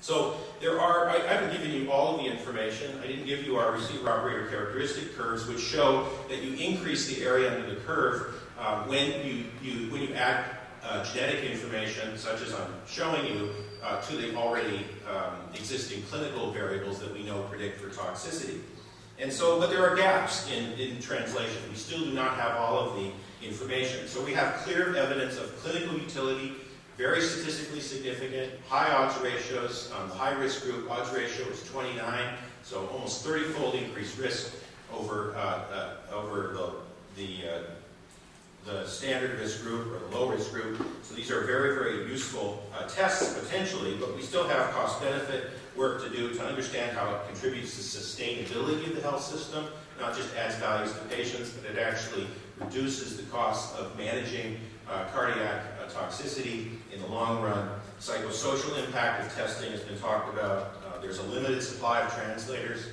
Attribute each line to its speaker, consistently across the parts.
Speaker 1: So there are, I haven't given you all of the information. I didn't give you our receiver operator characteristic curves, which show that you increase the area under the curve when you add genetic information, such as I'm showing you, to the already existing clinical variables that we know predict for toxicity. And so, but there are gaps in translation. We still do not have all of the information. So we have clear evidence of clinical utility, very statistically significant, high odds ratios. The high-risk group odds ratio is 29, so almost 30-fold increased risk over the standard risk group or the low-risk group. So these are very, very useful tests potentially, but we still have cost-benefit work to do to understand how it contributes to sustainability of the health system, not just adds values to patients, but it actually reduces the cost of managing cardiac toxicity in the long run. Psychosocial impact of testing has been talked about. There's a limited supply of translators.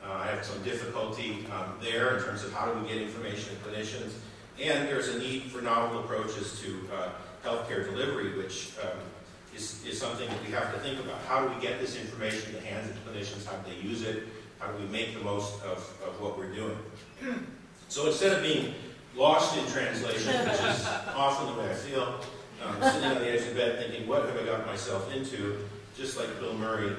Speaker 1: I have some difficulty there in terms of how do we get information to clinicians. And there's a need for novel approaches to healthcare delivery, which is something that we have to think about. How do we get this information in the hands of clinicians? How do they use it? How do we make the most of what we're doing? So instead of being lost in translation, which is often the way I feel, sitting on the edge of the bed thinking, what have I got myself into? Just like Bill Murray,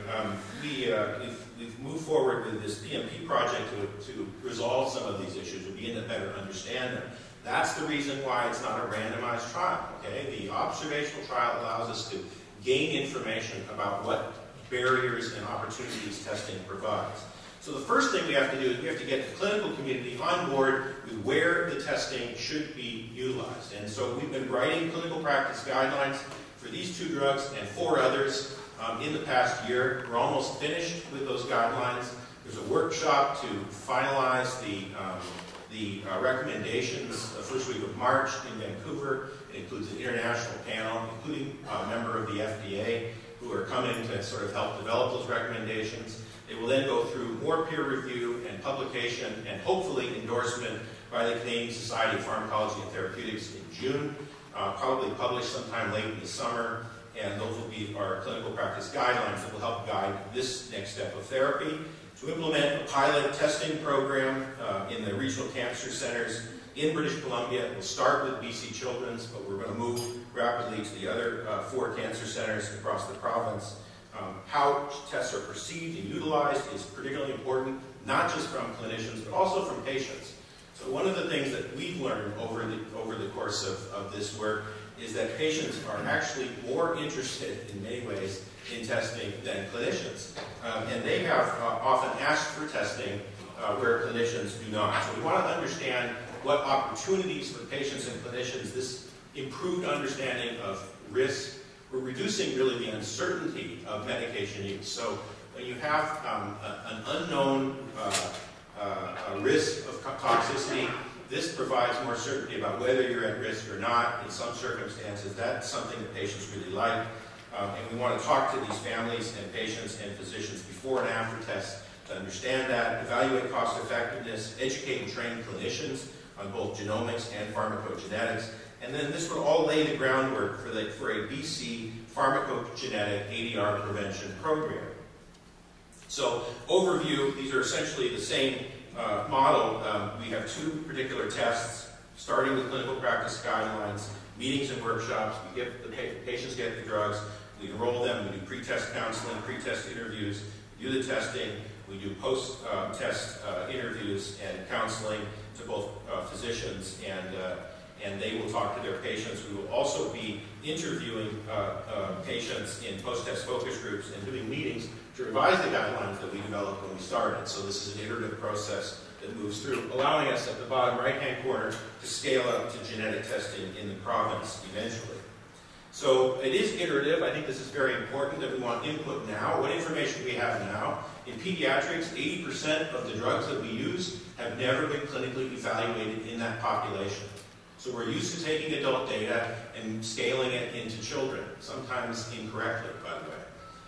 Speaker 1: we've moved forward with this PMP project to resolve some of these issues, to begin to better understand them. That's the reason why it's not a randomized trial. Okay? The observational trial allows us to gain information about what barriers and opportunities testing provides. So the first thing we have to do is we have to get the clinical community on board with where the testing should be utilized. And so we've been writing clinical practice guidelines for these 2 drugs and 4 others in the past year. We're almost finished with those guidelines. There's a workshop to finalize the recommendations the first week of March in Vancouver. It includes an international panel, including a member of the FDA, who are coming to sort of help develop those recommendations. They will then go through more peer review and publication and hopefully endorsement by the Canadian Society of Pharmacology and Therapeutics in June, probably published sometime late in the summer, and those will be our clinical practice guidelines that will help guide this next step of therapy. To implement a pilot testing program in the regional cancer centers in British Columbia. We'll start with BC Children's, but we're going to move rapidly to the other 4 cancer centers across the province. How tests are perceived and utilized is particularly important, not just from clinicians, but also from patients. So one of the things that we've learned over the course of this work is that patients are actually more interested in many ways in testing than clinicians. And they have often asked for testing where clinicians do not. So we want to understand what opportunities for patients and clinicians, this improved understanding of risk. We're reducing really the uncertainty of medication use. So when you have an unknown risk of toxicity, this provides more certainty about whether you're at risk or not. In some circumstances, that's something that patients really like. And we want to talk to these families and patients and physicians before and after tests to understand that, evaluate cost effectiveness, educate and train clinicians on both genomics and pharmacogenetics. And then this will all lay the groundwork for a BC Pharmacogenetic ADR Prevention Program. So overview, these are essentially the same model. We have 2 particular tests, starting with clinical practice guidelines, meetings and workshops. We give the patients get the drugs, we enroll them, we do pre-test counseling, pre-test interviews, we do the testing, we do post-test interviews and counseling to both physicians and they will talk to their patients. We will also be interviewing patients in post-test focus groups and doing meetings to revise the guidelines that we developed when we started. So this is an iterative process that moves through, allowing us at the bottom right-hand corner to scale up to genetic testing in the province eventually. So it is iterative. I think this is very important that we want input now. What information do we have now? In pediatrics, 80% of the drugs that we use have never been clinically evaluated in that population. So we're used to taking adult data and scaling it into children, sometimes incorrectly, by the way.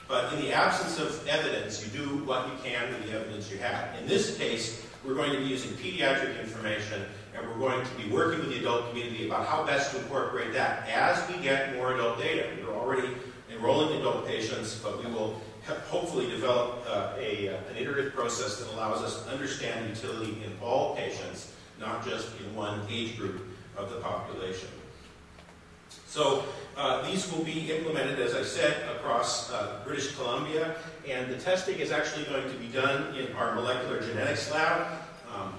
Speaker 1: But in the absence of evidence, you do what you can with the evidence you have. In this case, we're going to be using pediatric information, and we're going to be working with the adult community about how best to incorporate that as we get more adult data. We're already enrolling adult patients, but we will hopefully develop an iterative process that allows us to understand utility in all patients, not just in one age group of the population. So these will be implemented, as I said, across British Columbia, and the testing is actually going to be done in our molecular genetics lab.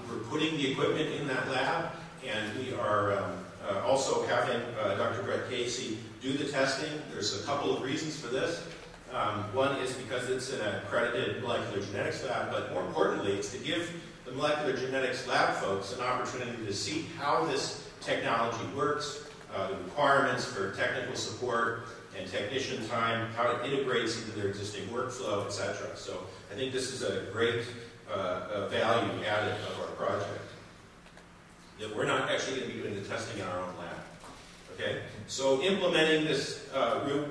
Speaker 1: We're putting the equipment in that lab, and we are also having Dr. Brett Casey do the testing. There's a couple of reasons for this. One is because it's an accredited molecular genetics lab, but more importantly, it's to give the molecular genetics lab folks an opportunity to see how this technology works, the requirements for technical support and technician time, how it integrates into their existing workflow, etc. So I think this is a great value added of our project. That we're not actually going to be doing the testing in our own lab. Okay? So implementing this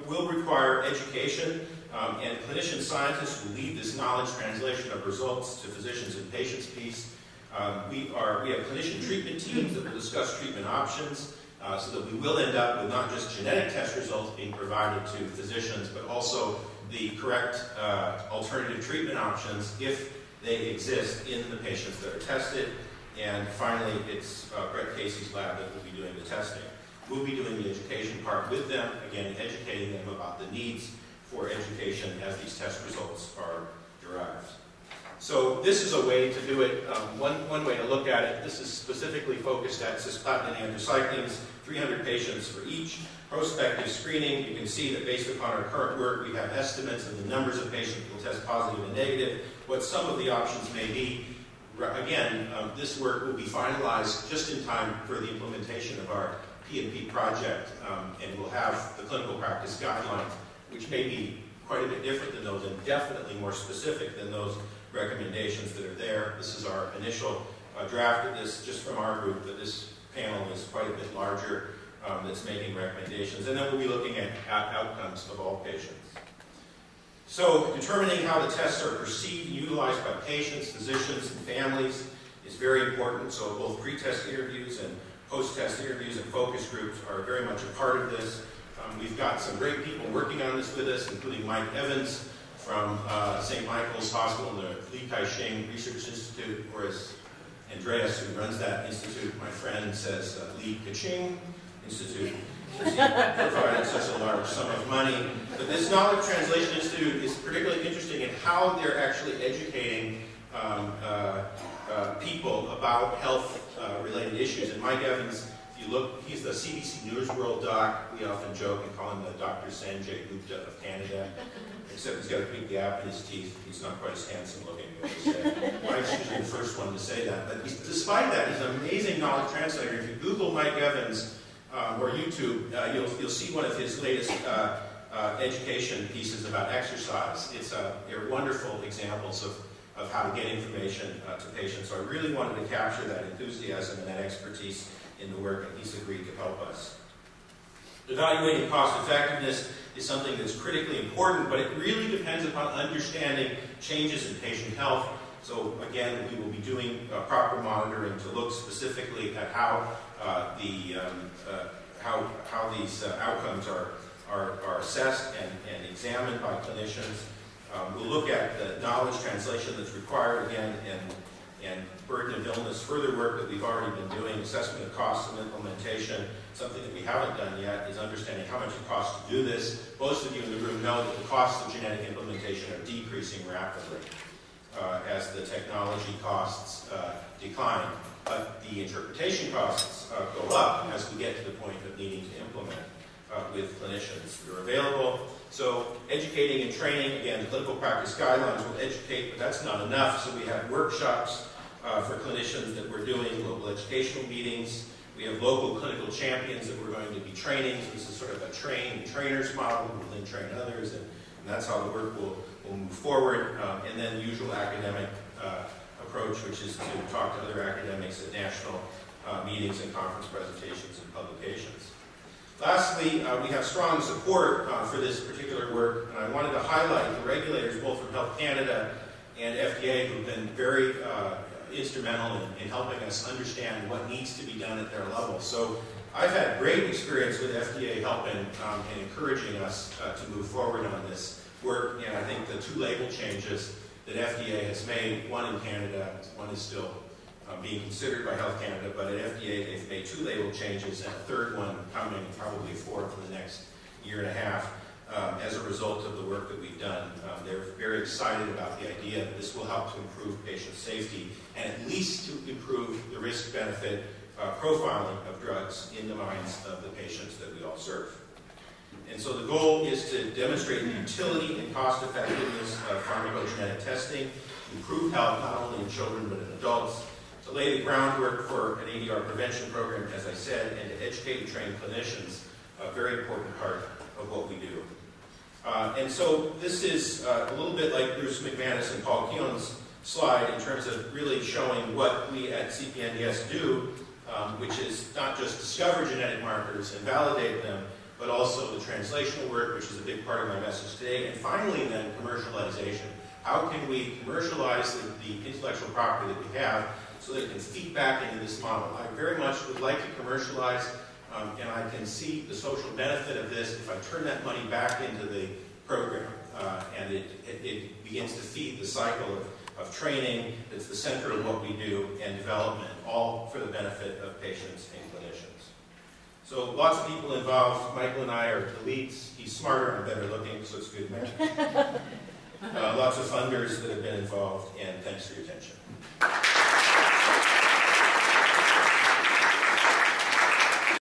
Speaker 1: will require education, and clinician scientists will lead this knowledge translation of results to physicians and patients piece. We have clinician treatment teams that will discuss treatment options, so that we will end up with not just genetic test results being provided to physicians, but also the correct alternative treatment options if they exist in the patients that are tested. And finally, it's Brett Casey's lab that will be doing the testing. We'll be doing the education part with them, again, educating them about the needs for education as these test results are derived. So this is a way to do it. One way to look at it, this is specifically focused at cisplatin and anthracyclines, 300 patients for each. Prospective screening, you can see that based upon our current work, we have estimates of the numbers of patients who will test positive and negative, what some of the options may be. Again, this work will be finalized just in time for the implementation of our P&P project, and we'll have the clinical practice guidelines, which may be quite a bit different than those and definitely more specific than those recommendations that are there. This is our initial draft of this, just from our group, that this panel is quite a bit larger, that's making recommendations, and then we'll be looking at outcomes of all patients. So determining how the tests are perceived and utilized by patients, physicians, and families is very important. So both pre-test interviews and post-test interviews and focus groups are very much a part of this. We've got some great people working on this with us, including Mike Evans from St. Michael's Hospital and the Li Kai-shing Research Institute, or as Andreas, who runs that institute, my friend, says Li Kai-shing Institute. He provided such a large sum of money. But this Knowledge Translation Institute is particularly interesting in how they're actually educating people about health-related issues. And Mike Evans, if you look, he's the CBC News World doc. We often joke and call him the Dr. Sanjay Gupta of Canada, except he's got a big gap in his teeth. He's not quite as handsome looking, as you say. Mike's usually the first one to say that. But despite that, he's an amazing knowledge translator. If you Google Mike Evans, or YouTube, you'll see one of his latest education pieces about exercise. They're wonderful examples of how to get information to patients. So I really wanted to capture that enthusiasm and that expertise in the work, and he's agreed to help us. Evaluating cost effectiveness is something that's critically important, but it really depends upon understanding changes in patient health. So again, we will be doing proper monitoring to look specifically at how these outcomes are assessed and examined by clinicians. We'll look at the knowledge translation that's required again, and burden of illness, further work that we've already been doing, assessment of costs of implementation. Something that we haven't done yet is understanding how much it costs to do this. Most of you in the room know that the costs of genetic implementation are decreasing rapidly as the technology costs decline. But the interpretation costs go up as we get to the point of needing to implement with clinicians. They're available. So educating and training, again, clinical practice guidelines will educate, but that's not enough. So we have workshops for clinicians that we're doing, local educational meetings. We have local clinical champions that we're going to be training. So this is sort of a trainers model. We'll then train others, and that's how the work will move forward. And then the usual academic approach, which is to talk to other academics at national meetings and conference presentations and publications. Lastly, we have strong support for this particular work, and I wanted to highlight the regulators, both from Health Canada and FDA, who've been very instrumental in helping us understand what needs to be done at their level. So I've had great experience with FDA helping and encouraging us to move forward on this work, and I think the 2 label changes that FDA has made, one in Canada, one is still being considered by Health Canada, but at FDA they've made 2 label changes and a 3rd one coming, probably 4th in the next year and a half, as a result of the work that we've done. They're very excited about the idea that this will help to improve patient safety and at least to improve the risk-benefit profiling of drugs in the minds of the patients that we all serve. And so the goal is to demonstrate the utility and cost-effectiveness of pharmacogenetic testing, improve health not only in children but in adults, to lay the groundwork for an ADR prevention program, as I said, and to educate and train clinicians, a very important part of what we do. And so this is a little bit like Bruce McManus and Paul Keelan's slide in terms of really showing what we at CPNDS do, which is not just discover genetic markers and validate them, but also the translational work, which is a big part of my message today, and finally then commercialization. How can we commercialize the intellectual property that we have so that it can feed back into this model? I very much would like to commercialize, and I can see the social benefit of this if I turn that money back into the program, and it begins to feed the cycle of training that's the center of what we do, and development, all for the benefit of patients and clinicians. So lots of people involved. Michael and I are the leads. He's smarter and better looking, so it's good match. Lots of funders that have been involved, and thanks for your attention.